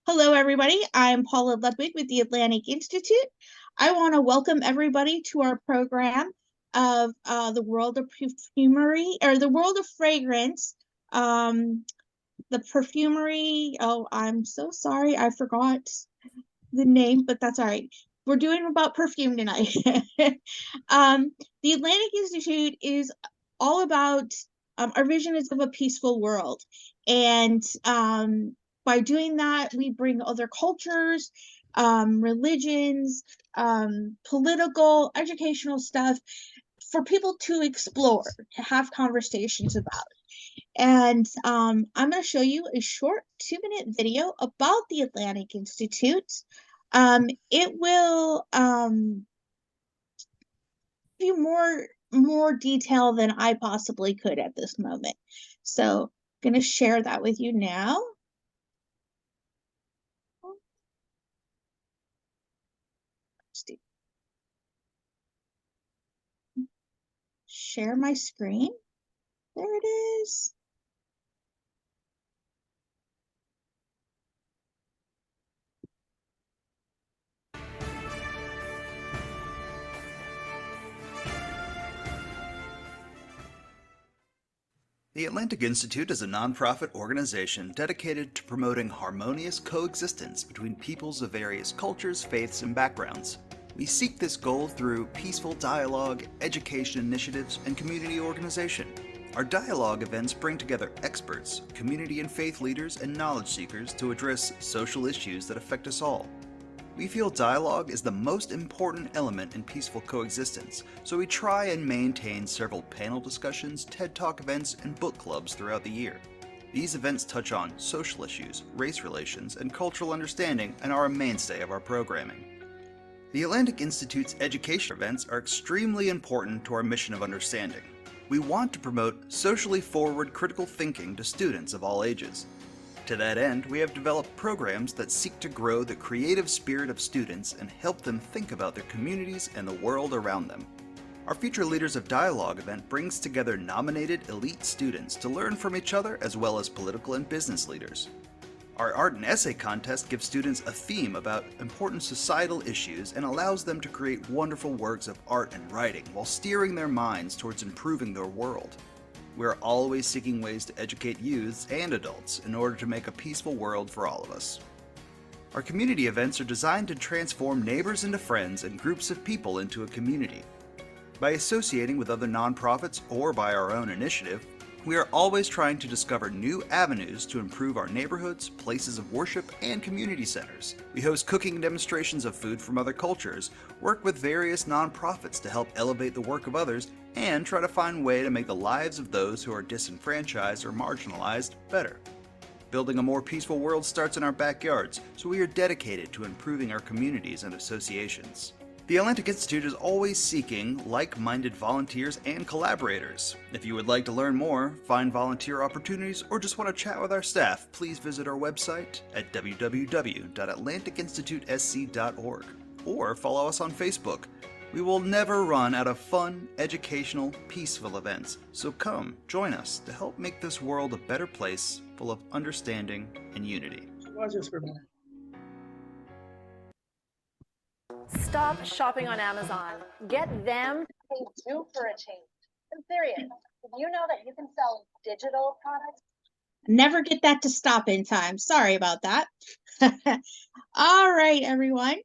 Hello, everybody. I'm Paula Ludwig with the Atlantic Institute. I want to welcome everybody to our program of the world of perfumery or the world of fragrance. Um, the perfumery. Oh, I'm so sorry. I forgot the name, but that's all right. We're doing about perfume tonight. um, the Atlantic Institute is all about our vision is of a peaceful world. And by doing that, we bring other cultures, religions, political, educational stuff for people to explore, to have conversations about. And I'm going to show you a short 2-minute video about the Atlantic Institute. It will give you more detail than I possibly could at this moment. So I'm going to share that with you now. Share my screen. There it is. The Atlantic Institute is a nonprofit organization dedicated to promoting harmonious coexistence between peoples of various cultures, faiths, and backgrounds. We seek this goal through peaceful dialogue, education initiatives, and community organization. Our dialogue events bring together experts, community and faith leaders, and knowledge seekers to address social issues that affect us all. We feel dialogue is the most important element in peaceful coexistence, so we try and maintain several panel discussions, TED Talk events, and book clubs throughout the year. These events touch on social issues, race relations, and cultural understanding and are a mainstay of our programming. The Atlantic Institute's education events are extremely important to our mission of understanding. We want to promote socially forward critical thinking to students of all ages. To that end, we have developed programs that seek to grow the creative spirit of students and help them think about their communities and the world around them. Our Future Leaders of Dialogue event brings together nominated elite students to learn from each other as well as political and business leaders. Our art and essay contest gives students a theme about important societal issues and allows them to create wonderful works of art and writing while steering their minds towards improving their world. We are always seeking ways to educate youths and adults in order to make a peaceful world for all of us. Our community events are designed to transform neighbors into friends and groups of people into a community. By associating with other nonprofits or by our own initiative, we are always trying to discover new avenues to improve our neighborhoods, places of worship, and community centers. We host cooking demonstrations of food from other cultures, work with various nonprofits to help elevate the work of others, and try to find a way to make the lives of those who are disenfranchised or marginalized better. Building a more peaceful world starts in our backyards, so we are dedicated to improving our communities and associations. The Atlantic Institute is always seeking like-minded volunteers and collaborators. If you would like to learn more, find volunteer opportunities, or just want to chat with our staff, please visit our website at www.atlanticinstitutesc.org or follow us on Facebook. We will never run out of fun, educational, peaceful events, so come join us to help make this world a better place full of understanding and unity. Stop shopping on Amazon. Get them to pay you for a change. I'm serious. Did you know that you can sell digital products? Never get that to stop in time. Sorry about that. All right, everyone.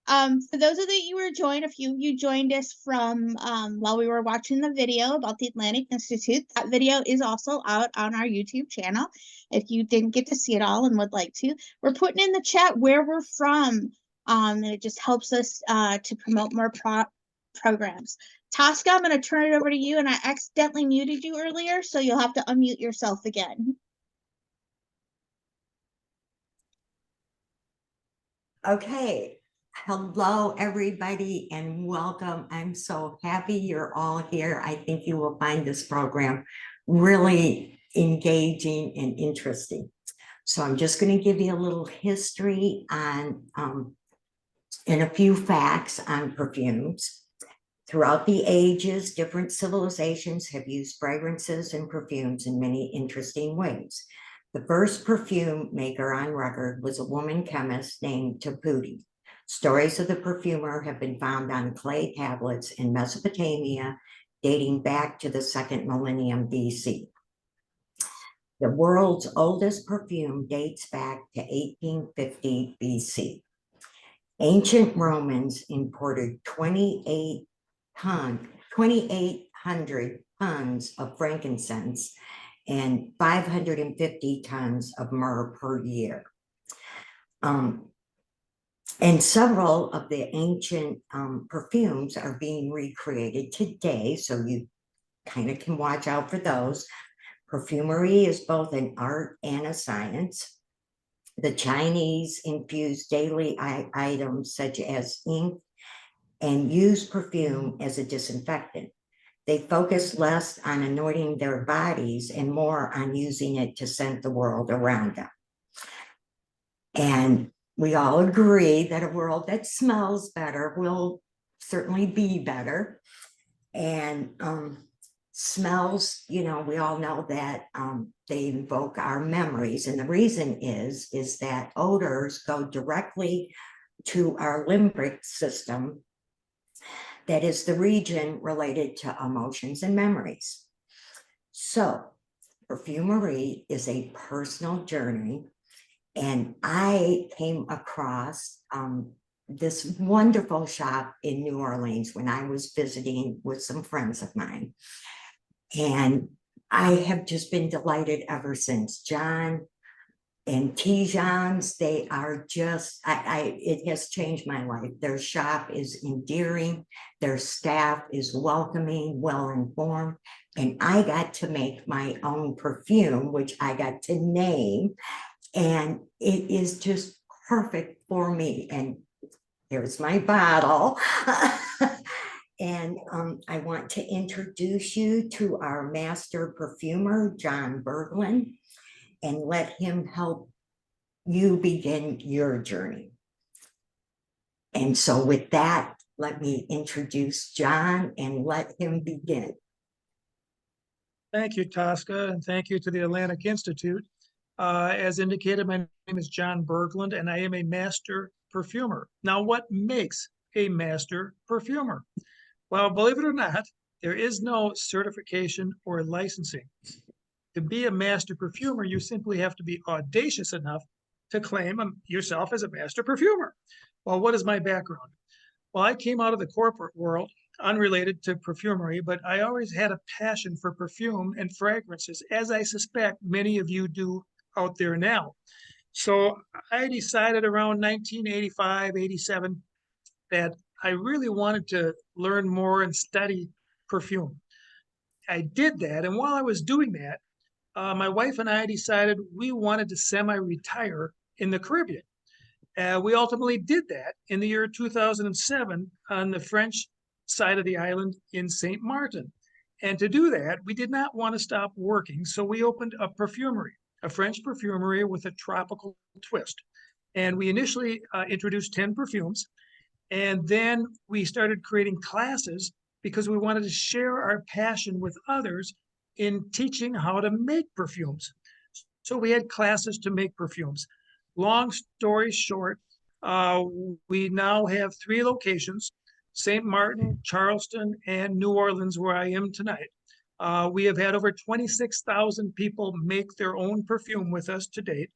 For those of you who joined, a few of you joined us from while we were watching the video about the Atlantic Institute. That video is also out on our YouTube channel. If you didn't get to see it all and would like to, we're putting in the chat where we're from. And it just helps us to promote more programs. Tosca, I'm going to turn it over to you, and I accidentally muted you earlier, so you'll have to unmute yourself again. Okay, hello everybody and welcome. I'm so happy you're all here. I think you will find this program really engaging and interesting. So I'm just going to give you a little history on and a few facts on perfumes. Throughout the ages, different civilizations have used fragrances and perfumes in many interesting ways. The first perfume maker on record was a woman chemist named Taputi. Stories of the perfumer have been found on clay tablets in Mesopotamia, dating back to the second millennium BC. The world's oldest perfume dates back to 1850 BC. Ancient Romans imported 2,800 tons of frankincense and 550 tons of myrrh per year. And several of the ancient perfumes are being recreated today, so you kind of can watch out for those. Perfumery is both an art and a science. The Chinese infuse daily items such as ink and use perfume as a disinfectant. They focus less on anointing their bodies and more on using it to scent the world around them. And we all agree that a world that smells better will certainly be better. And smells, you know, we all know that they invoke our memories. And the reason is that odors go directly to our limbic system. That is the region related to emotions and memories. So perfumery is a personal journey. And I came across this wonderful shop in New Orleans when I was visiting with some friends of mine. And I have just been delighted ever since. John and Tijan's, they are just, it has changed my life. Their shop is endearing, their staff is welcoming, well-informed, and I got to make my own perfume, which I got to name, and it is just perfect for me. And here's my bottle. And I want to introduce you to our master perfumer, John Berglund, and let him help you begin your journey. And so with that, let me introduce John and let him begin. Thank you, Tosca, and thank you to the Atlantic Institute. As indicated, my name is John Berglund, and I am a master perfumer. Now, what makes a master perfumer? Well, believe it or not, there is no certification or licensing. To be a master perfumer, you simply have to be audacious enough to claim yourself as a master perfumer. Well, what is my background? Well, I came out of the corporate world, unrelated to perfumery, but I always had a passion for perfume and fragrances, as I suspect many of you do out there now. So I decided around 1985, 87, that I really wanted to learn more and study perfume. I did that, and while I was doing that, my wife and I decided we wanted to semi-retire in the Caribbean. We ultimately did that in the year 2007 on the French side of the island in St. Martin. And to do that, we did not want to stop working, so we opened a perfumery, a French perfumery with a tropical twist. And we initially introduced 10 perfumes, and then we started creating classes because we wanted to share our passion with others in teaching how to make perfumes. So we had classes to make perfumes. Long story short, we now have 3 locations: St. Martin, Charleston, and New Orleans, where I am tonight. We have had over 26,000 people make their own perfume with us to date.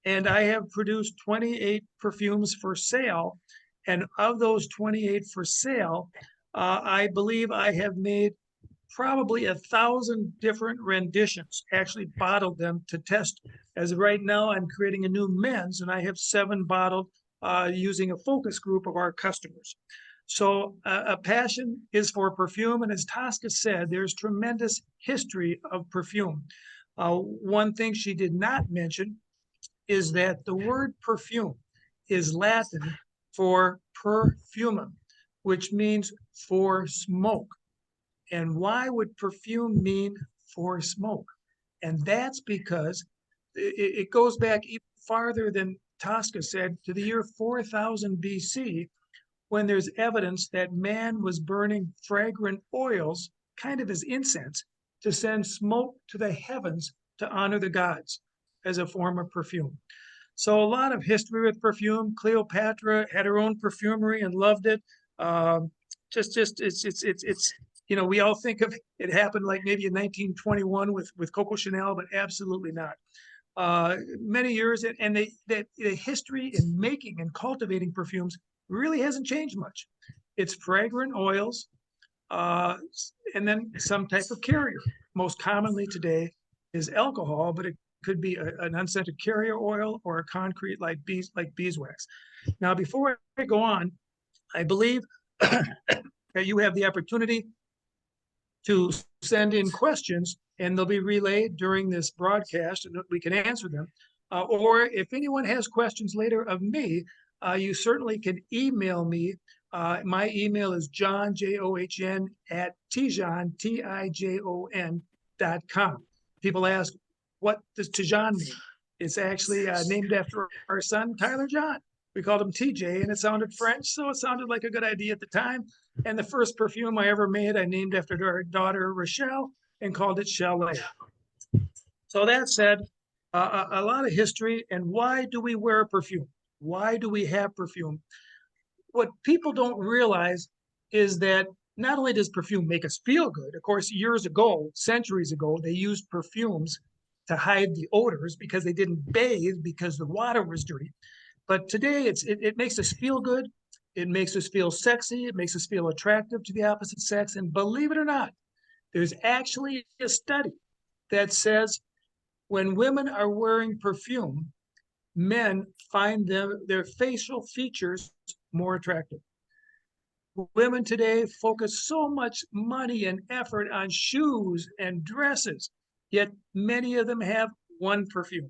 And I have produced 28 perfumes for sale. And of those 28 for sale, I believe I have made probably 1,000 different renditions, actually bottled them to test. As of right now, I'm creating a new men's, and I have 7 bottled using a focus group of our customers. So a passion is for perfume, and as Tosca said, there's tremendous history of perfume. One thing she did not mention is that the word perfume is Latin for perfumum, which means for smoke. And why would perfume mean for smoke? And that's because it goes back even farther than Tosca said, to the year 4000 BC, when there's evidence that man was burning fragrant oils, kind of as incense, to send smoke to the heavens to honor the gods. as a form of perfume. So a lot of history with perfume. Cleopatra had her own perfumery and loved it. It's we all think of it happened like maybe in 1921 with Coco Chanel, but absolutely not. Many years, and the history in making and cultivating perfumes really hasn't changed much. It's fragrant oils, and then some type of carrier. Most commonly today is alcohol, but it could be an unscented carrier oil or a concrete like beeswax. Now, before I go on, I believe that you have the opportunity to send in questions, and they'll be relayed during this broadcast, and we can answer them. Or if anyone has questions later of me, you certainly can email me. My email is John, John, at Tijon, Tijon.com. People ask, what does Tijon mean? It's actually named after our son, Tyler John. We called him TJ, and it sounded French, so it sounded like a good idea at the time. And the first perfume I ever made, I named after our daughter, Rochelle, and called it Chalet. So that said, a lot of history. And why do we wear perfume? Why do we have perfume? What people don't realize is that not only does perfume make us feel good, of course, years ago, centuries ago, they used perfumes to hide the odors because they didn't bathe because the water was dirty. But today it makes us feel good. It makes us feel sexy. It makes us feel attractive to the opposite sex. And believe it or not, there's actually a study that says when women are wearing perfume, men find their facial features more attractive. Women today focus so much money and effort on shoes and dresses, yet many of them have one perfume.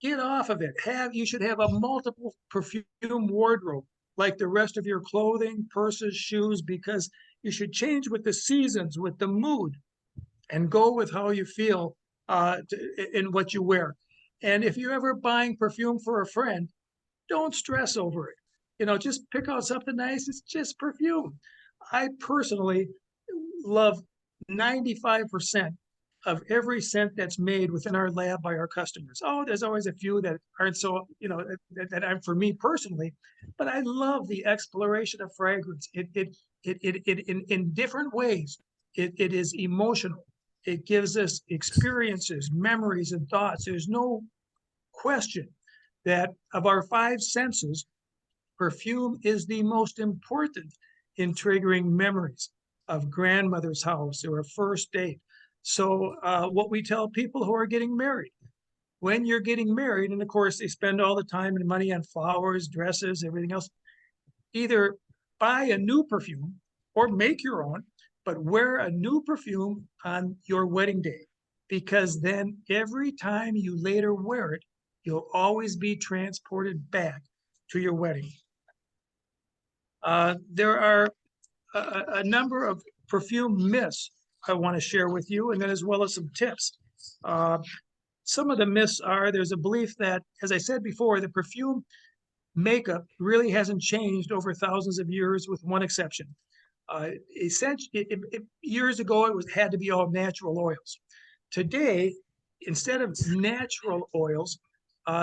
Get off of it. You should have a multiple perfume wardrobe, like the rest of your clothing, purses, shoes, because you should change with the seasons, with the mood, and go with how you feel in what you wear. And if you're ever buying perfume for a friend, don't stress over it. Just pick out something nice. It's just perfume. I personally love 95% of every scent that's made within our lab by our customers. Oh, there's always a few that aren't so, that aren't for me personally, but I love the exploration of fragrance. It in different ways, it is emotional. It gives us experiences, memories, and thoughts. There's no question that of our five senses, perfume is the most important in triggering memories of grandmother's house or a first date. So what we tell people who are getting married, when you're getting married, and of course they spend all the time and money on flowers, dresses, everything else, either buy a new perfume or make your own, but wear a new perfume on your wedding day, because then every time you later wear it, you'll always be transported back to your wedding. There are a number of perfume myths I want to share with you, and then as well as some tips. Some of the myths are there's a belief that, as I said before, the perfume makeup really hasn't changed over thousands of years, with one exception. Essentially, years ago, it had to be all natural oils. Today, instead of natural oils,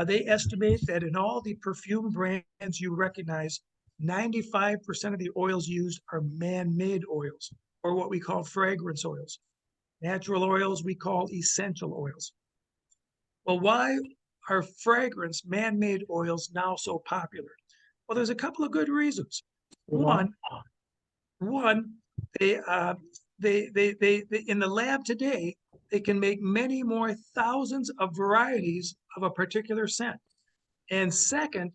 they estimate that in all the perfume brands you recognize, 95% of the oils used are man-made oils, or what we call fragrance oils. Natural oils we call essential oils. Well, why are fragrance man-made oils now so popular? Well, there's a couple of good reasons. One, they in the lab today, they can make many more thousands of varieties of a particular scent. And second,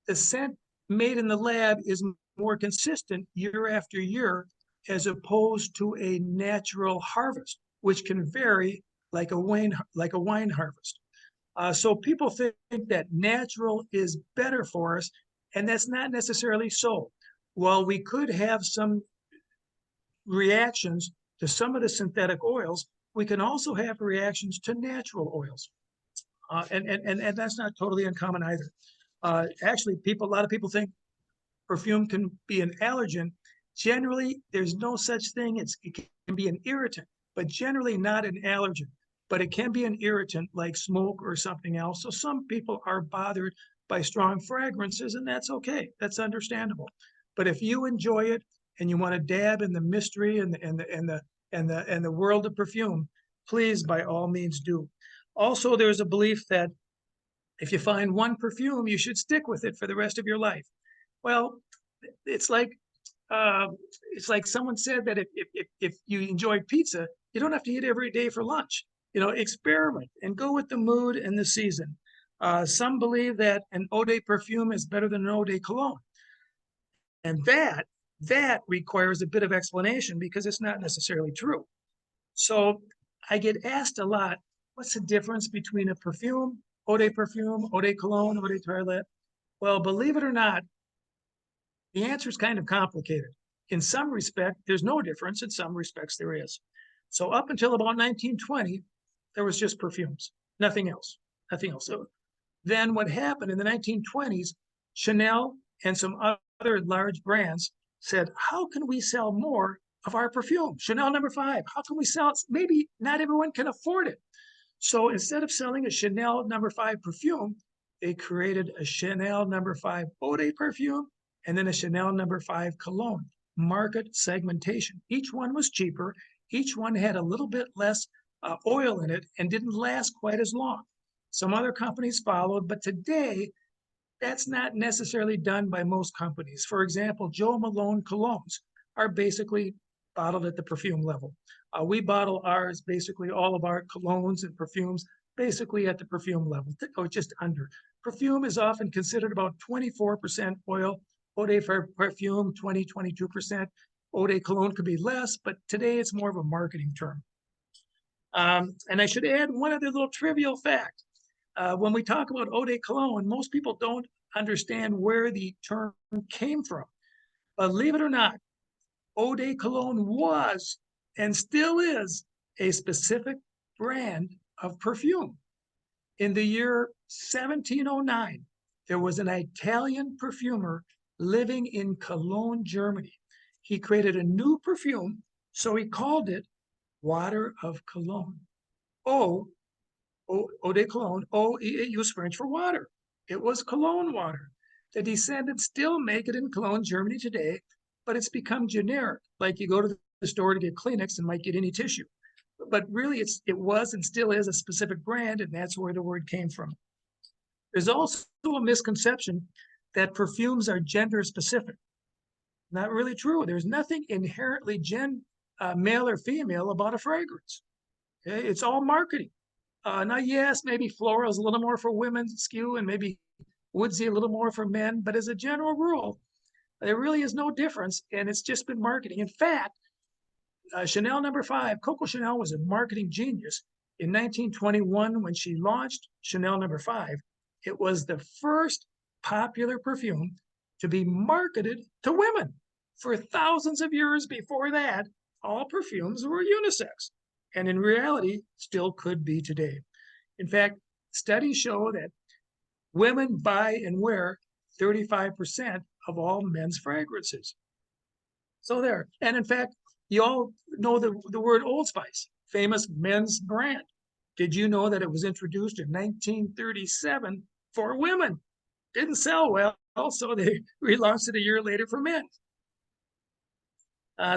the scent made in the lab is more consistent year after year, as opposed to a natural harvest, which can vary like a wine harvest. So people think that natural is better for us, and that's not necessarily so. While we could have some reactions to some of the synthetic oils, we can also have reactions to natural oils. And that's not totally uncommon either. Actually, a lot of people think perfume can be an allergen. Generally, there's no such thing. It can be an irritant, but generally not an allergen. but it can be an irritant like smoke or something else. So some people are bothered by strong fragrances, and that's okay. That's understandable. But if you enjoy it and you want to dab in the mystery and the world of perfume, please, by all means, do. Also, there's a belief that if you find one perfume, you should stick with it for the rest of your life. Well, it's like someone said that if you enjoy pizza, you don't have to eat every day for lunch. Experiment and go with the mood and the season. Some believe that an eau de perfume is better than an eau de cologne. And that requires a bit of explanation because it's not necessarily true. So I get asked a lot, what's the difference between a perfume, eau de cologne, eau de toilette? Well, believe it or not, the answer is kind of complicated. In some respect, there's no difference. In some respects, there is. So up until about 1920, there was just perfumes, nothing else, nothing else. So then what happened in the 1920s, Chanel and some other large brands said, how can we sell more of our perfume? Chanel No. 5, how can we sell it? Maybe not everyone can afford it. So instead of selling a Chanel No. 5 perfume, they created a Chanel No. 5 eau de perfume and then a Chanel No. 5 cologne. Market segmentation. Each one was cheaper. Each one had a little bit less oil in it and didn't last quite as long. Some other companies followed, but today that's not necessarily done by most companies. For example, Joe Malone colognes are basically bottled at the perfume level. We bottle ours, basically all of our colognes and perfumes, basically at the perfume level, or just under. Perfume is often considered about 24% oil. Eau de perfume, 22%. Eau de cologne could be less, but today it's more of a marketing term. And I should add one other little trivial fact. When we talk about eau de cologne, most people don't understand where the term came from. Believe it or not, eau de cologne was and still is a specific brand of perfume. In the year 1709, there was an Italian perfumer living in Cologne, Germany. He created a new perfume, so he called it water of Cologne. Eau de Cologne, eau, it used French for water. It was Cologne water. The descendants still make it in Cologne, Germany today, but it's become generic. Like you go to the store to get Kleenex and might get any tissue. But really, it was and still is a specific brand, and that's where the word came from. There's also a misconception that perfumes are gender specific. Not really true. There's nothing inherently male or female about a fragrance. Okay? It's all marketing. Now, yes, maybe floral is a little more for women's skew and maybe woodsy a little more for men, but as a general rule, there really is no difference, and it's just been marketing. In fact, Chanel No. 5, Coco Chanel was a marketing genius. In 1921, when she launched Chanel No. 5, it was the first popular perfume to be marketed to women. For thousands of years before that, all perfumes were unisex, and in reality, still could be today. In fact, studies show that women buy and wear 35% of all men's fragrances. So there. And in fact, you all know the word Old Spice, famous men's brand. Did you know that it was introduced in 1937 for women? Didn't sell well, so they relaunched it a year later for men.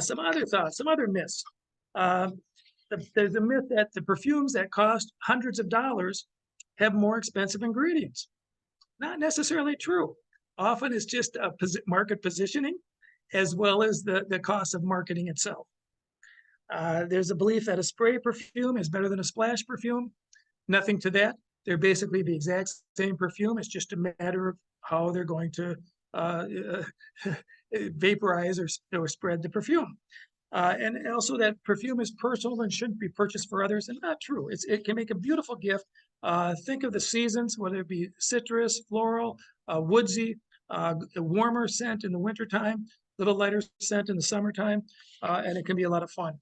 Some other thoughts, some other myths. There's a myth that the perfumes that cost hundreds of dollars have more expensive ingredients. Not necessarily true. Often it's just a market positioning as well as the cost of marketing itself. There's a belief that a spray perfume is better than a splash perfume. Nothing to that. They're basically the exact same perfume. It's just a matter of how they're going to vaporize or spread the perfume. And also that perfume is personal and shouldn't be purchased for others, and not true. It can make a beautiful gift. Think of the seasons, whether it be citrus, floral, woodsy, a warmer scent in the wintertime, little lighter scent in the summertime, and it can be a lot of fun.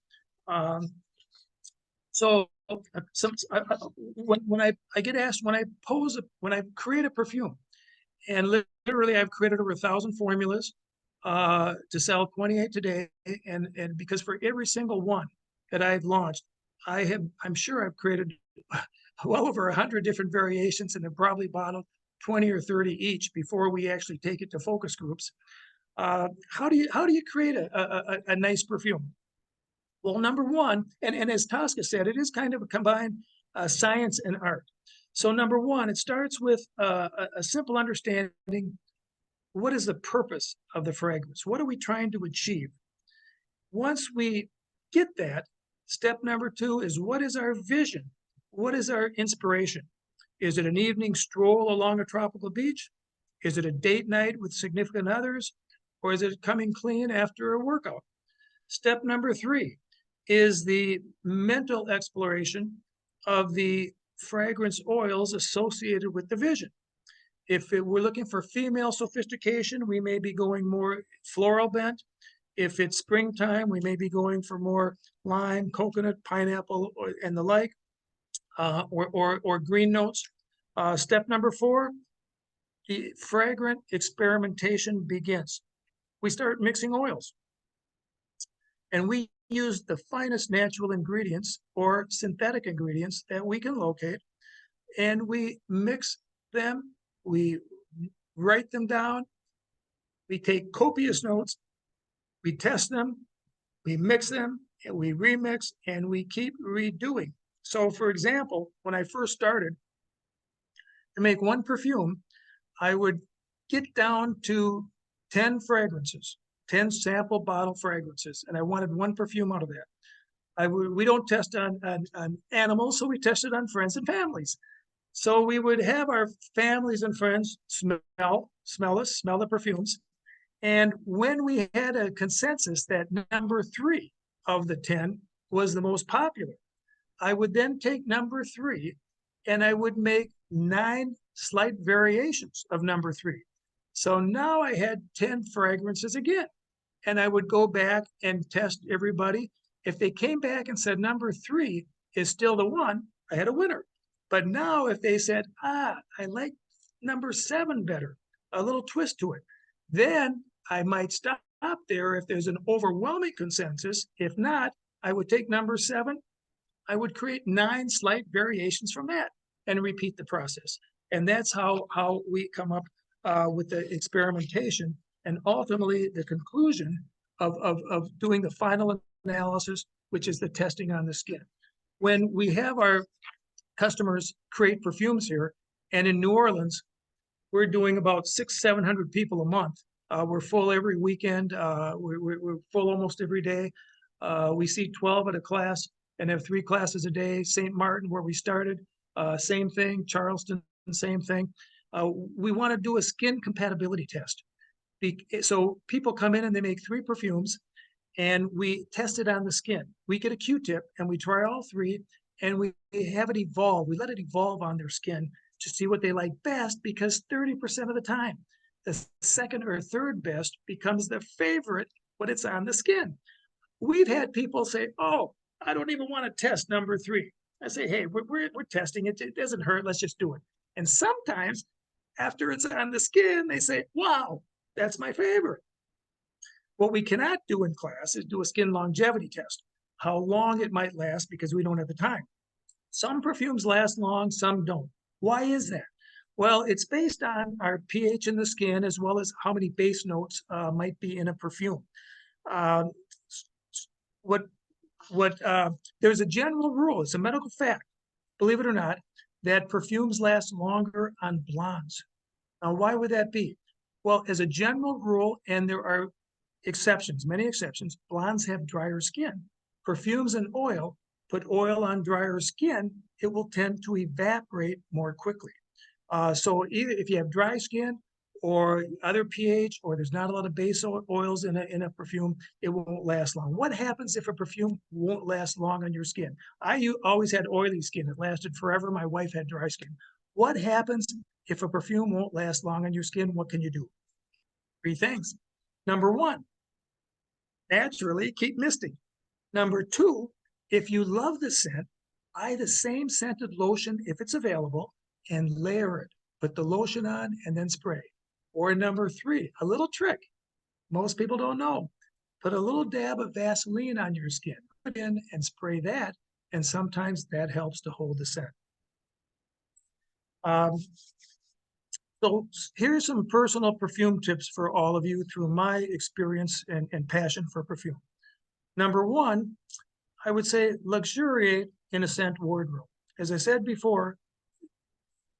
When I get asked, when I create a perfume, and literally I've created over 1,000 formulas to sell 28 today, and because for every single one that I've launched, I'm sure I've created well over 100 different variations and have probably bottled 20 or 30 each before we actually take it to focus groups. How do you create a nice perfume? Well, number one, and as Tosca said, it is kind of a combined science and art. So number one, it starts with a simple understanding. What is the purpose of the fragrance? What are we trying to achieve? Once we get that, step number two is, what is our vision? What is our inspiration? Is it an evening stroll along a tropical beach? Is it a date night with significant others? Or is it coming clean after a workout? Step number three is the mental exploration of the fragrance oils associated with the vision. If we're looking for female sophistication, we may be going more floral bent. If it's springtime, we may be going for more lime, coconut, pineapple, and the like, or green notes. Step number four, the fragrant experimentation begins. We start mixing oils. And we use the finest natural ingredients or synthetic ingredients that we can locate, and we mix them, we write them down, we take copious notes, we test them, we mix them, and we remix, and we keep redoing. So for example, when I first started to make one perfume, I would get down to 10 fragrances, 10 sample bottle fragrances, and I wanted one perfume out of that. We don't test on animals, so we tested on friends and families. So we would have our families and friends smell the perfumes. And when we had a consensus that number 3 of the 10 was the most popular, I would then take number 3 and I would make 9 slight variations of number 3. So now I had 10 fragrances again, and I would go back and test everybody. If they came back and said number 3 is still the one, I had a winner. But now if they said, I like number 7 better, a little twist to it, then I might stop there if there's an overwhelming consensus. If not, I would take number 7. I would create 9 slight variations from that and repeat the process. And that's how we come up with the experimentation and ultimately the conclusion of doing the final analysis, which is the testing on the skin. When we have our customers create perfumes here, and in New Orleans, we're doing about 600-700 people a month. We're full every weekend. We're full almost every day. We see 12 at a class and have 3 classes a day. St. Martin, where we started, same thing. Charleston, same thing. We want to do a skin compatibility test. So people come in and they make 3 perfumes, and we test it on the skin. We get a Q-tip and we try all 3, and we have it evolve. We let it evolve on their skin to see what they like best, because 30% of the time, the second or third best becomes the favorite when it's on the skin. We've had people say, oh, I don't even want to test number 3. I say, hey, we're testing it. It doesn't hurt. Let's just do it. And sometimes after it's on the skin, they say, wow, that's my favorite. What we cannot do in class is do a skin longevity test, how long it might last, because we don't have the time. Some perfumes last long, some don't. Why is that? Well, it's based on our pH in the skin, as well as how many base notes might be in a perfume. There's a general rule, it's a medical fact, believe it or not, that perfumes last longer on blondes. Now, why would that be? Well, as a general rule, and there are exceptions, many exceptions, blondes have drier skin. Perfumes and oil, put oil on drier skin, it will tend to evaporate more quickly. So either if you have dry skin or other pH, or there's not a lot of base oils in a perfume, it won't last long. What happens if a perfume won't last long on your skin? I always had oily skin. It lasted forever. My wife had dry skin. What happens if a perfume won't last long on your skin? What can you do? 3 things. Number 1, naturally keep misting. Number 2, if you love the scent, buy the same scented lotion if it's available and layer it. Put the lotion on and then spray. Or number 3, a little trick most people don't know. Put a little dab of Vaseline on your skin, put it in and spray that, and sometimes that helps to hold the scent. So here's some personal perfume tips for all of you through my experience and passion for perfume. Number one, I would say luxuriate in a scent wardrobe. As I said before,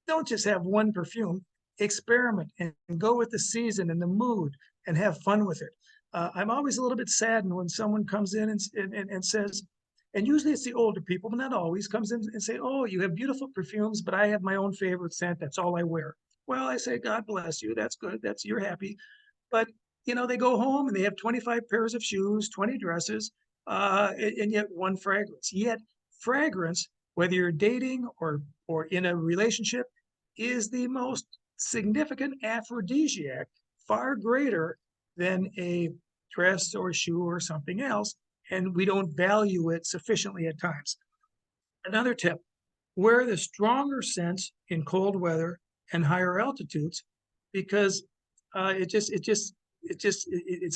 don't just have one perfume, experiment and go with the season and the mood and have fun with it. I'm always a little bit saddened when someone comes in and says, and usually it's the older people, but not always, comes in and say, oh, you have beautiful perfumes, but I have my own favorite scent. That's all I wear. Well, I say, God bless you. That's good. You're happy. But, you know, they go home and they have 25 pairs of shoes, 20 dresses, and yet one fragrance. Yet fragrance, whether you're dating or in a relationship, is the most significant aphrodisiac, far greater than a dress or shoe or something else. And we don't value it sufficiently at times. Another tip, wear the stronger scents in cold weather and higher altitudes because it's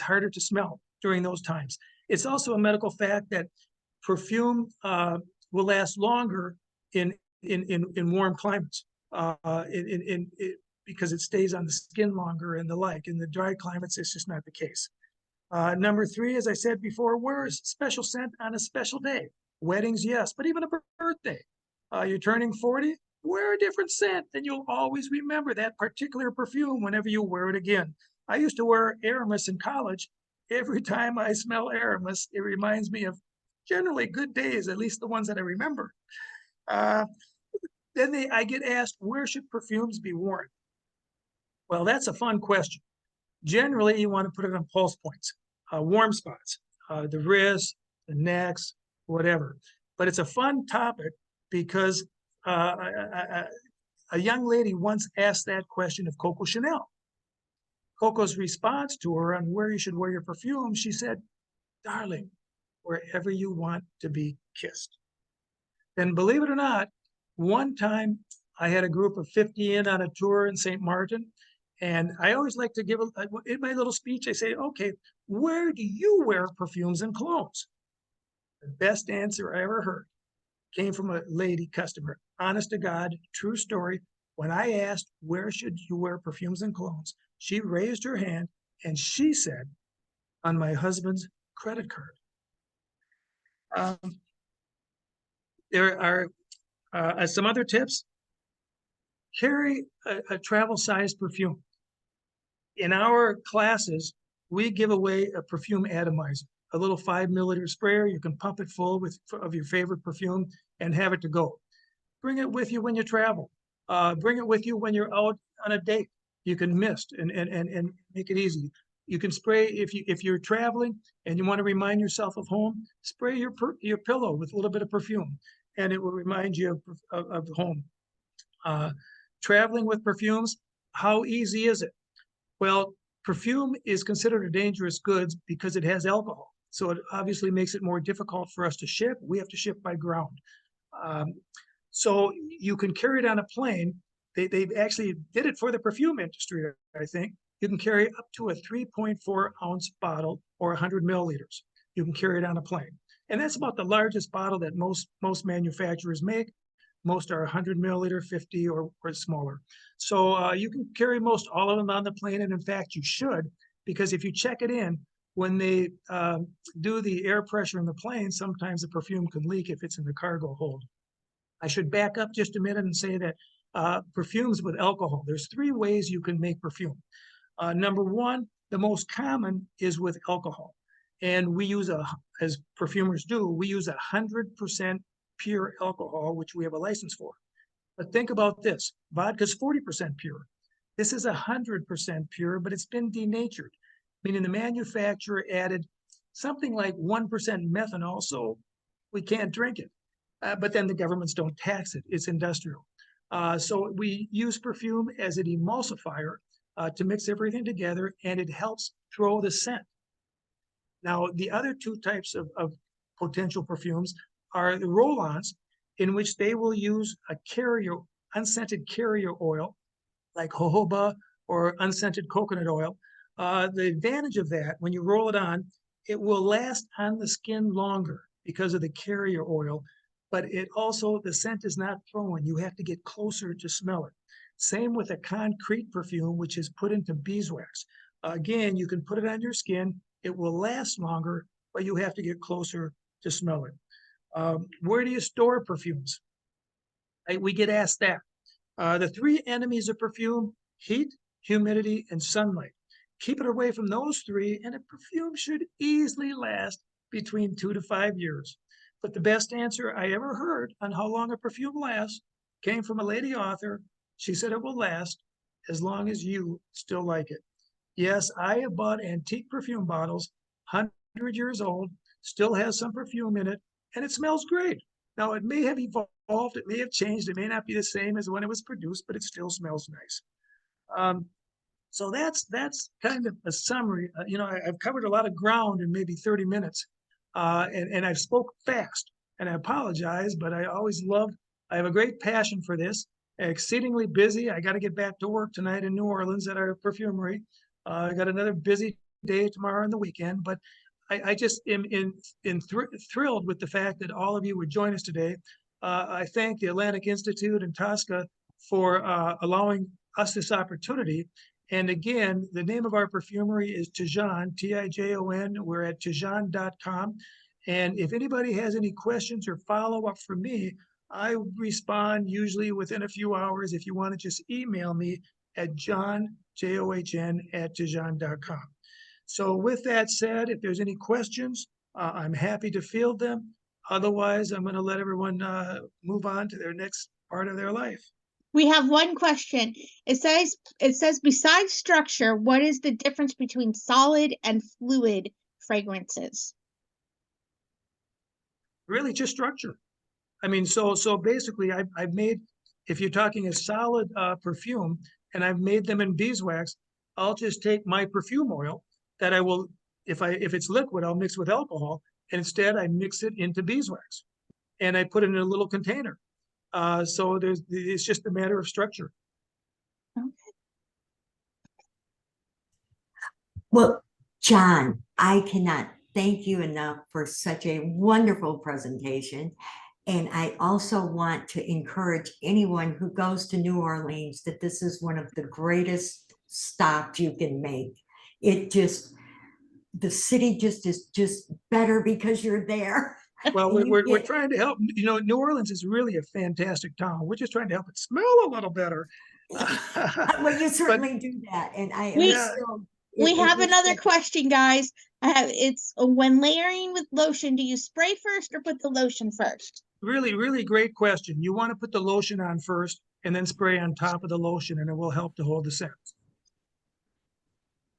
harder to smell during those times. It's also a medical fact that perfume will last longer in warm climates because it stays on the skin longer and the like. In the dry climates, it's just not the case. Number three, as I said before, wear a special scent on a special day. Weddings, yes, but even a birthday. You're turning 40, wear a different scent, and you'll always remember that particular perfume whenever you wear it again. I used to wear Aramis in college. Every time I smell Aramis, it reminds me of generally good days, at least the ones that I remember. Then I get asked, where should perfumes be worn? Well, that's a fun question. Generally, you want to put it on pulse points, warm spots, the wrists, the necks, whatever. But it's a fun topic because a young lady once asked that question of Coco Chanel. Coco's response to her on where you should wear your perfume, she said, darling, wherever you want to be kissed. And believe it or not, one time I had a group of 50 in on a tour in St. Martin. And I always like to give, in my little speech, I say, okay, where do you wear perfumes and colognes? The best answer I ever heard came from a lady customer. Honest to God, true story. When I asked, where should you wear perfumes and colognes? She raised her hand and she said, on my husband's credit card. There are some other tips. Carry a travel-sized perfume. In our classes, we give away a perfume atomizer, a little 5 milliliter sprayer. You can pump it full of your favorite perfume and have it to go. Bring it with you when you travel. Bring it with you when you're out on a date. You can mist and make it easy. You can spray if you're traveling and you want to remind yourself of home. Spray your pillow with a little bit of perfume, and it will remind you of home. Traveling with perfumes, how easy is it? Well, perfume is considered a dangerous goods because it has alcohol. So it obviously makes it more difficult for us to ship. We have to ship by ground. So you can carry it on a plane. They actually did it for the perfume industry, I think. You can carry up to a 3.4 ounce bottle or 100 milliliters. You can carry it on a plane. And that's about the largest bottle that most manufacturers make. Most are 100 milliliter, 50 or smaller. So you can carry most all of them on the plane. And in fact, you should, because if you check it in, when they do the air pressure in the plane, sometimes the perfume can leak if it's in the cargo hold. I should back up just a minute and say that perfumes with alcohol, there's 3 ways you can make perfume. Number one, the most common is with alcohol. And we use as perfumers do, we use 100% pure alcohol, which we have a license for. But think about this, vodka's 40% pure. This is 100% pure, but it's been denatured, meaning the manufacturer added something like 1% methanol, so we can't drink it. But then the governments don't tax it, it's industrial. So we use perfume as an emulsifier to mix everything together, and it helps throw the scent. Now, the other 2 types of potential perfumes are the roll-ons, in which they will use a unscented carrier oil, like jojoba or unscented coconut oil. The advantage of that, when you roll it on, it will last on the skin longer because of the carrier oil. but it also, the scent is not thrown. You have to get closer to smell it. Same with a concrete perfume, which is put into beeswax. Again, you can put it on your skin. It will last longer, but you have to get closer to smell it. Where do you store perfumes? We get asked that. The three enemies of perfume: heat, humidity, and sunlight. Keep it away from those three, and a perfume should easily last between 2 to 5 years. But the best answer I ever heard on how long a perfume lasts came from a lady author. She said it will last as long as you still like it. Yes, I have bought antique perfume bottles, 100 years old, still has some perfume in it, and it smells great. Now, it may have evolved, it may have changed, it may not be the same as when it was produced, but it still smells nice. So that's kind of a summary. I've covered a lot of ground in maybe 30 minutes, and I've spoke fast, and I apologize, but I have a great passion for this. Exceedingly busy. I got to get back to work tonight in New Orleans at our perfumery. I got another busy day tomorrow and the weekend, but I just am thrilled with the fact that all of you would join us today. I thank the Atlantic Institute and Tosca for allowing us this opportunity. And again, the name of our perfumery is Tijon, Tijon. We're at tijon.com. And if anybody has any questions or follow-up from me, I respond usually within a few hours. If you want to just email me at john@tijon.com. So with that said, if there's any questions, I'm happy to field them. Otherwise, I'm going to let everyone move on to their next part of their life. We have one question. It says besides structure, what is the difference between solid and fluid fragrances? Really just structure. I mean, so basically I've made, if you're talking a solid perfume and I've made them in beeswax, I'll just take my perfume oil that I will, if it's liquid, I'll mix with alcohol, and instead I mix it into beeswax and I put it in a little container. So it's just a matter of structure. Okay. Well, John, I cannot thank you enough for such a wonderful presentation. And I also want to encourage anyone who goes to New Orleans that this is one of the greatest stops you can make. The city just is just better because you're there. Well, And we're trying to help. New Orleans is really a fantastic town. We're just trying to help it smell a little better. well, you certainly do that. And I am We- still. We have makes another sense. question, guys. It's when layering with lotion, do you spray first or put the lotion first? Really, really great question. You want to put the lotion on first and then spray on top of the lotion, and it will help to hold the scent.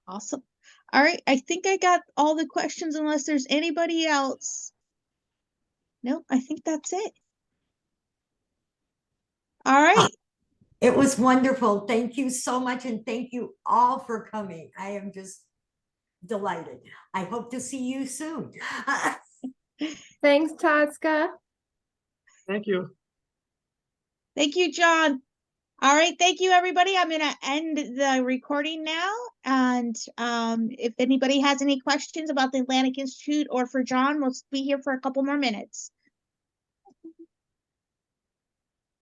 Awesome. All right. I think I got all the questions unless there's anybody else. Nope, I think that's it. All right. It was wonderful. Thank you so much. And thank you all for coming. I am just delighted. I hope to see you soon. Thanks, Tosca. Thank you. Thank you, John. All right. Thank you, everybody. I'm going to end the recording now. And if anybody has any questions about the Atlantic Institute or for John, we'll be here for a couple more minutes.